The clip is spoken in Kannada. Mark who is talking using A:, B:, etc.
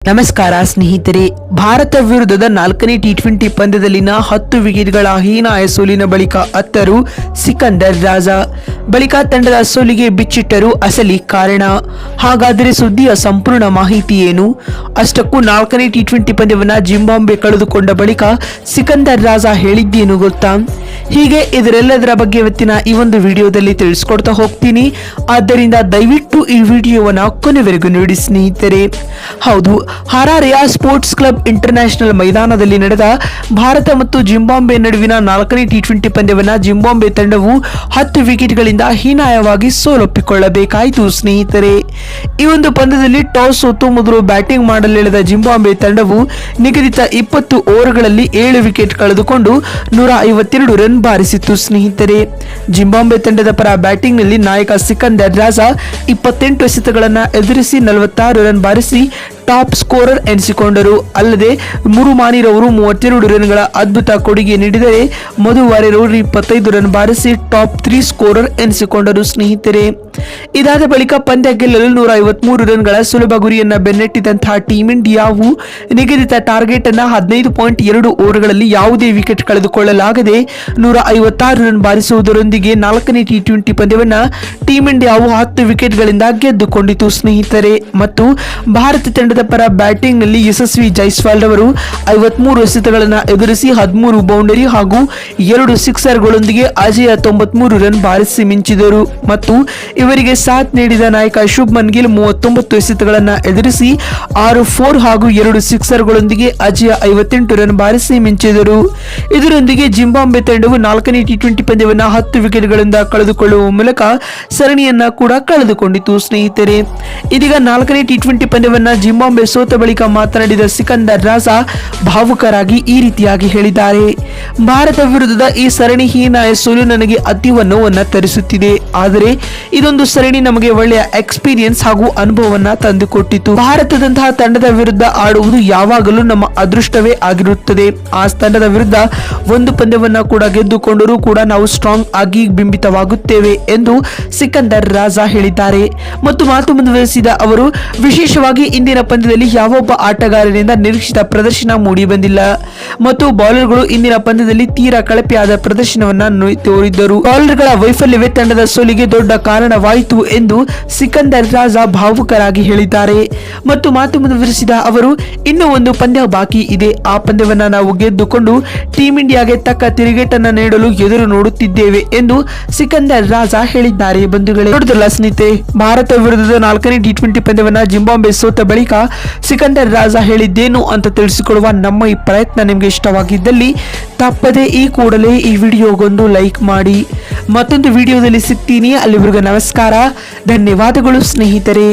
A: ನಮಸ್ಕಾರ ಸ್ನೇಹಿತರೆ. ಭಾರತ ವಿರುದ್ಧದ 4ನೇ ಟಿ20 ಪಂದ್ಯದಲ್ಲಿನ 10 ವಿಕೆಟ್ಗಳ ಹೀನಾಯ ಸೋಲಿನ ಬಳಿಕ ಅತ್ತರು ಸಿಕಂದರ್ ರಾಜಾ. ಬಳಿಕ ತಂಡದ ಸೋಲಿಗೆ ಬಿಚ್ಚಿಟ್ಟರು ಅಸಲಿ ಕಾರಣ. ಹಾಗಾದರೆ ಸುದ್ದಿಯ ಸಂಪೂರ್ಣ ಮಾಹಿತಿ ಏನು? ಅಷ್ಟಕ್ಕೂ 4ನೇ ಟಿ20 ಪಂದ್ಯವನ್ನ ಜಿಂಬಾಬ್ವೆ ಕಳೆದುಕೊಂಡ ಬಳಿಕ ಸಿಕಂದರ್ ರಾಜಾ ಹೇಳಿದ್ದೇನು ಗೊತ್ತಾ? ಹೀಗೆ ಇದರೆಲ್ಲದರ ಬಗ್ಗೆ ಇವತ್ತಿನ ಈ ಒಂದು ವಿಡಿಯೋದಲ್ಲಿ ತಿಳಿಸ್ಕೊಡ್ತಾ ಹೋಗ್ತೀನಿ. ಆದ್ದರಿಂದ ದಯವಿಟ್ಟು ಈ ವಿಡಿಯೋವನ್ನ ಕೊನೆವರೆಗೂ ನೋಡಿ ಸ್ನೇಹಿತರೆ. ಹೌದು, ಹರಾರೆಯ ಸ್ಪೋರ್ಟ್ಸ್ ಕ್ಲಬ್ ಇಂಟರ್ನ್ಯಾಷನಲ್ ಮೈದಾನದಲ್ಲಿ ನಡೆದ ಭಾರತ ಮತ್ತು ಜಿಂಬಾಬ್ವೆ ನಡುವಿನ 4ನೇ ಟಿ20 ಪಂದ್ಯವನ್ನ ಜಿಂಬಾಬ್ವೆ ತಂಡವು 10 ವಿಕೆಟ್ಗಳಿಂದ ಹೀನಾಯವಾಗಿ ಸೋಲೊಪ್ಪಿಕೊಳ್ಳಬೇಕಾಯಿತು ಸ್ನೇಹಿತರೆ. ಈ ಒಂದು ಪಂದ್ಯದಲ್ಲಿ ಟಾಸ್ ಸೋತು ಮೊದಲು ಬ್ಯಾಟಿಂಗ್ ಮಾಡಲಿಳಿದ ಜಿಂಬಾಬ್ವೆ ತಂಡವು ನಿಗದಿತ 20 ಓವರ್ಗಳಲ್ಲಿ 7 ವಿಕೆಟ್ ಕಳೆದುಕೊಂಡು 152 ರನ್ ಬಾರಿಸಿತು ಸ್ನೇಹಿತರೆ. ಜಿಂಬಾಬ್ವೆ ತಂಡದ ಪರ ಬ್ಯಾಟಿಂಗ್ ನಲ್ಲಿ ನಾಯಕ ಸಿಕಂದರ್ ರಾಜಾ 28 ಎಸೆತಗಳನ್ನು ಎದುರಿಸಿ 46 ರನ್ ಬಾರಿಸಿ ಟಾಪ್ ಸ್ಕೋರರ್ ಎನಿಸಿಕೊಂಡರು. ಅಲ್ಲದೆ ಮುರುಮಾನಿರವರು 32 ರನ್ಗಳ ಅದ್ಭುತ ಕೊಡುಗೆ ನೀಡಿದರೆ ಮಧುವಾರಿರವರು 25 ರನ್ ಬಾರಿಸಿ ಟಾಪ್ 3 ಸ್ಕೋರರ್ ಎನಿಸಿಕೊಂಡರು ಸ್ನೇಹಿತರೆ. ಇದಾದ ಬಳಿಕ ಪಂದ್ಯ ಗೆಲ್ಲಲು 153 ರನ್ಗಳ ಸುಲಭ ಗುರಿಯನ್ನ ಬೆನ್ನಟ್ಟಿದಂತಹ ಟೀಂ ಇಂಡಿಯಾವು ನಿಗದಿತ ಟಾರ್ಗೆಟ್ ಅನ್ನ 15.2 ಓವರ್ಗಳಲ್ಲಿ ಯಾವುದೇ ವಿಕೆಟ್ ಕಳೆದುಕೊಳ್ಳಲಾಗದೆ 156 ರನ್ ಬಾರಿಸುವುದರೊಂದಿಗೆ 4ನೇ ಟಿ20 ಪಂದ್ಯವನ್ನ ಟೀಂ ಇಂಡಿಯಾವು 10 ವಿಕೆಟ್ಗಳಿಂದ ಗೆದ್ದುಕೊಂಡಿತು ಸ್ನೇಹಿತರೆ. ಮತ್ತು ಭಾರತ ತಂಡದ ಪರ ಬ್ಯಾಟಿಂಗ್ ನಲ್ಲಿ ಯಶಸ್ವಿ ಜೈಸ್ವಾಲ್ ಅವರು 53 ಎಸೆತಗಳನ್ನು ಎದುರಿಸಿ 13 ಬೌಂಡರಿ ಹಾಗೂ 2 ಸಿಕ್ಸರ್ಗಳೊಂದಿಗೆ ಅಜೇಯ 93 ರನ್ ಬಾರಿಸಿ ಮಿಂಚಿದರು. ಮತ್ತು ಇವರಿಗೆ ಸಾಥ್ ನೀಡಿದ ನಾಯಕ ಶುಭ್ಮನ್ ಗಿಲ್ 39 ಎಸೆತಗಳನ್ನು ಎದುರಿಸಿ 6 4 ಹಾಗೂ 2 ಸಿಕ್ಸರ್ಗಳೊಂದಿಗೆ ಅಜೇಯ 58 ರನ್ ಬಾರಿಸಿ ಮಿಂಚಿದರು. ಇದರೊಂದಿಗೆ ಜಿಂಬಾಬ್ವೆ ತಂಡವು 4ನೇ ಟಿ20 ಪಂದ್ಯವನ್ನು 10 ವಿಕೆಟ್ಗಳಿಂದ ಕಳೆದುಕೊಳ್ಳುವ ಮೂಲಕ ಸರಣಿಯನ್ನ ಕೂಡ ಕಳೆದುಕೊಂಡಿತು ಸ್ನೇಹಿತರೆ. ಇದೀಗ 4ನೇ ಟಿ20 ಪಂದ್ಯವನ್ನ ಜಿಂಬಾಬ್ವೆ ಸೋತ ಬಳಿಕ ಮಾತನಾಡಿದ ಸಿಕಂದರ್ ರಾಜಾ ಭಾವುಕರಾಗಿ ಈ ರೀತಿಯಾಗಿ ಹೇಳಿದ್ದಾರೆ. ಭಾರತ ವಿರುದ್ಧದ ಈ ಸರಣಿ ಹೀನಾಯ ಸೋಲು ನನಗೆ ಅತೀವ ನೋವನ್ನ ತರಿಸುತ್ತಿದೆ. ಆದರೆ ಇದೊಂದು ಸರಣಿ ನಮಗೆ ಒಳ್ಳೆಯ ಎಕ್ಸ್ಪೀರಿಯನ್ಸ್ ಹಾಗೂ ಅನುಭವವನ್ನ ತಂದುಕೊಟ್ಟಿತು. ಭಾರತದಂತಹ ತಂಡದ ವಿರುದ್ಧ ಆಡುವುದು ಯಾವಾಗಲೂ ನಮ್ಮ ಅದೃಷ್ಟವೇ ಆಗಿರುತ್ತದೆ. ಆ ತಂಡದ ವಿರುದ್ಧ ಒಂದು ಪಂದ್ಯವನ್ನ ಕೂಡ ಗೆದ್ದುಕೊಂಡರೂ ಕೂಡ ನಾವು ಸ್ಟ್ರಾಂಗ್ ಆಗಿ ಬಿಂಬಿತವಾಗುತ್ತೇವೆ ಎಂದು ಸಿಕಂದರ್ ರಾಜಾ ಹೇಳಿದ್ದಾರೆ. ಮತ್ತು ಮಾತು ಮುಂದುವರೆಸಿದ ಅವರು, ವಿಶೇಷವಾಗಿ ಇಂದಿನ ಪಂದ್ಯದಲ್ಲಿ ಯಾವೊಬ್ಬ ಆಟಗಾರರಿಂದ ನಿರೀಕ್ಷಿತ ಪ್ರದರ್ಶನ ಮೂಡಿ ಬಂದಿಲ್ಲ ಮತ್ತು ಬೌಲರ್ಗಳು ಇಂದಿನ ಪಂದ್ಯದಲ್ಲಿ ತೀರಾ ಕಳಪೆಯಾದ ಪ್ರದರ್ಶನವನ್ನ ತೋರಿದ್ದರು. ಬೌಲರ್ಗಳ ವೈಫಲ್ಯವೇ ತಂಡದ ಸೋಲಿಗೆ ದೊಡ್ಡ ಕಾರಣವಾಯಿತು ಎಂದು ಸಿಕಂದರ್ ರಾಜಾ ಭಾವುಕರಾಗಿ ಹೇಳಿದ್ದಾರೆ. ಮತ್ತು ಮಾತು ಮುಂದುವರೆಸಿದ ಅವರು, ಇನ್ನೂ ಒಂದು ಪಂದ್ಯ ಬಾಕಿ ಇದೆ. ಆ ಪಂದ್ಯವನ್ನ ನಾವು ಗೆದ್ದುಕೊಂಡು ಟೀಂ ಇಂಡಿಯಾಗೆ ತಕ್ಕ ತಿರುಗೇಟನ್ನ ನೀಡಲು ಎದುರು ನೋಡುತ್ತಿದ್ದೇವೆ ಎಂದು ಸಿಕಂದರ್ ರಾಜಾ ಹೇಳಿದ್ದಾರೆ. ಬಂಧುಗಳೇ, ನೋಡಿದ್ರಲ್ಲ ಸ್ನೇಹಿತರೆ, ಭಾರತ ವಿರುದ್ಧದ 4ನೇ ಟಿ20 ಪಂದ್ಯವನ್ನ ಜಿಂಬಾಬ್ವೆ ಸೋತ ಬಳಿಕ ಸಿಕಂದರ್ ರಾಜಾ ಹೇಳಿದ್ದೇನು ಅಂತ ತಿಳಿಸಿಕೊಡುವ ನಮ್ಮ ಈ ಪ್ರಯತ್ನ ನಿಮಗೆ ಇಷ್ಟವಾಗಿದ್ದಲ್ಲಿ ತಪ್ಪದೆ ಈ ಕೂಡಲೇ ಈ ವಿಡಿಯೋಗೊಂದು ಲೈಕ್ ಮಾಡಿ. ಮತ್ತೊಂದು ವಿಡಿಯೋದಲ್ಲಿ ಸಿಗ್ತೀನಿ. ಅಲ್ಲಿವರೆಗೂ ನಮಸ್ಕಾರ, ಧನ್ಯವಾದಗಳು ಸ್ನೇಹಿತರೆ.